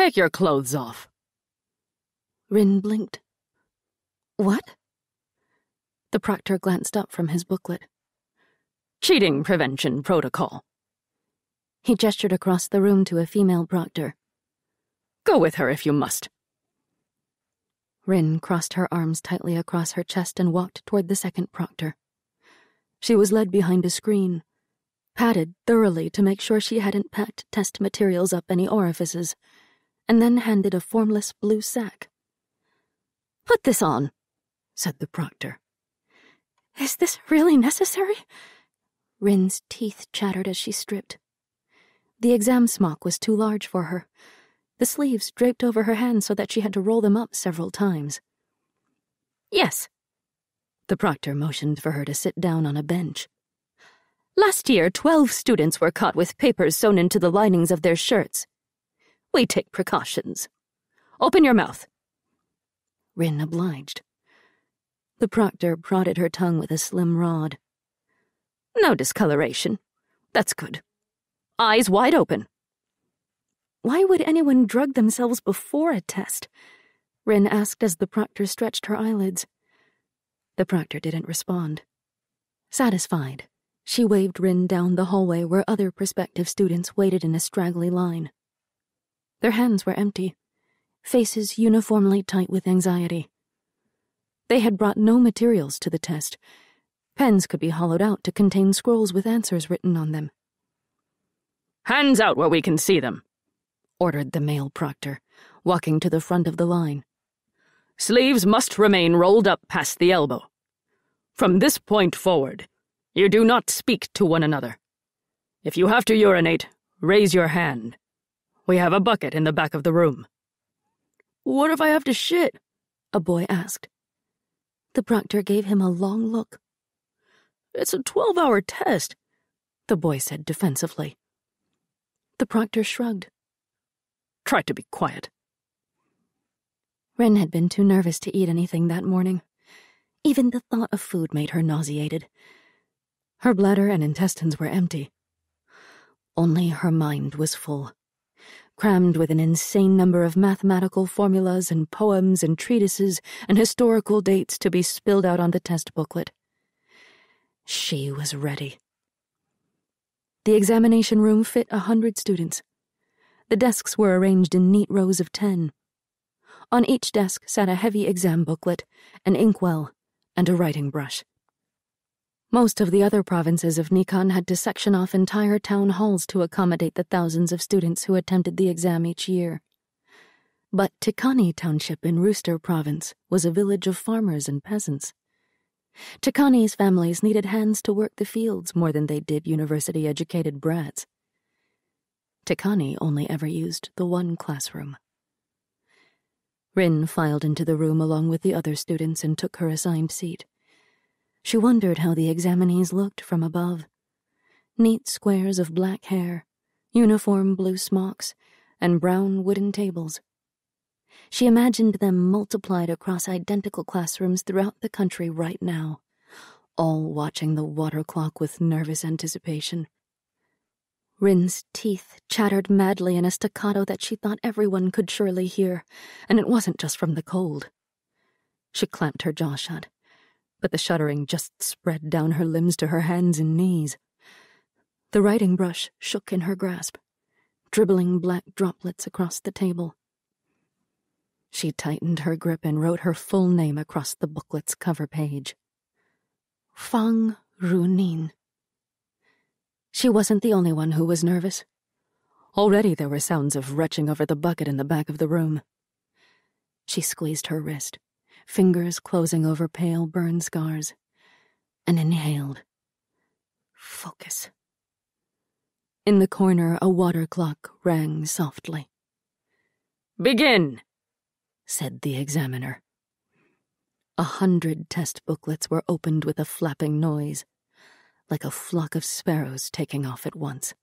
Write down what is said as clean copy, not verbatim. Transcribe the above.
Take your clothes off. Rin blinked. What? The proctor glanced up from his booklet. Cheating prevention protocol. He gestured across the room to a female proctor. Go with her if you must. Rin crossed her arms tightly across her chest and walked toward the second proctor. She was led behind a screen, patted thoroughly to make sure she hadn't packed test materials up any orifices, and then handed a formless blue sack. Put this on, said the proctor. Is this really necessary? Rin's teeth chattered as she stripped. The exam smock was too large for her. The sleeves draped over her hands so that she had to roll them up several times. Yes. The proctor motioned for her to sit down on a bench. Last year, 12 students were caught with papers sewn into the linings of their shirts. We take precautions. Open your mouth. Rin obliged. The proctor prodded her tongue with a slim rod. No discoloration. That's good. Eyes wide open. Why would anyone drug themselves before a test? Rin asked as the proctor stretched her eyelids. The proctor didn't respond. Satisfied, she waved Rin down the hallway where other prospective students waited in a straggly line. Their hands were empty, faces uniformly tight with anxiety. They had brought no materials to the test. Pens could be hollowed out to contain scrolls with answers written on them. Hands out where we can see them, ordered the male proctor, walking to the front of the line. Sleeves must remain rolled up past the elbow. From this point forward, you do not speak to one another. If you have to urinate, raise your hand. We have a bucket in the back of the room. What if I have to shit? A boy asked. The proctor gave him a long look. It's a 12-hour test, the boy said defensively. The proctor shrugged. Try to be quiet. Rin had been too nervous to eat anything that morning. Even the thought of food made her nauseated. Her bladder and intestines were empty. Only her mind was full, crammed with an insane number of mathematical formulas and poems and treatises and historical dates to be spilled out on the test booklet. She was ready. The examination room fit 100 students. The desks were arranged in neat rows of 10. On each desk sat a heavy exam booklet, an inkwell, and a writing brush. Most of the other provinces of Nikan had to section off entire town halls to accommodate the thousands of students who attempted the exam each year. But Tikani Township in Rooster Province was a village of farmers and peasants. Tikani's families needed hands to work the fields more than they did university-educated brats. Tikani only ever used the one classroom. Rin filed into the room along with the other students and took her assigned seat. She wondered how the examinees looked from above. Neat squares of black hair, uniform blue smocks, and brown wooden tables. She imagined them multiplied across identical classrooms throughout the country right now, all watching the water clock with nervous anticipation. Rin's teeth chattered madly in a staccato that she thought everyone could surely hear, and it wasn't just from the cold. She clamped her jaw shut, but the shuddering just spread down her limbs to her hands and knees. The writing brush shook in her grasp, dribbling black droplets across the table. She tightened her grip and wrote her full name across the booklet's cover page. Fang Runin. She wasn't the only one who was nervous. Already there were sounds of retching over the bucket in the back of the room. She squeezed her wrist, fingers closing over pale burn scars, and inhaled. Focus. In the corner, a water clock rang softly. Begin, said the examiner. 100 test booklets were opened with a flapping noise, like a flock of sparrows taking off at once.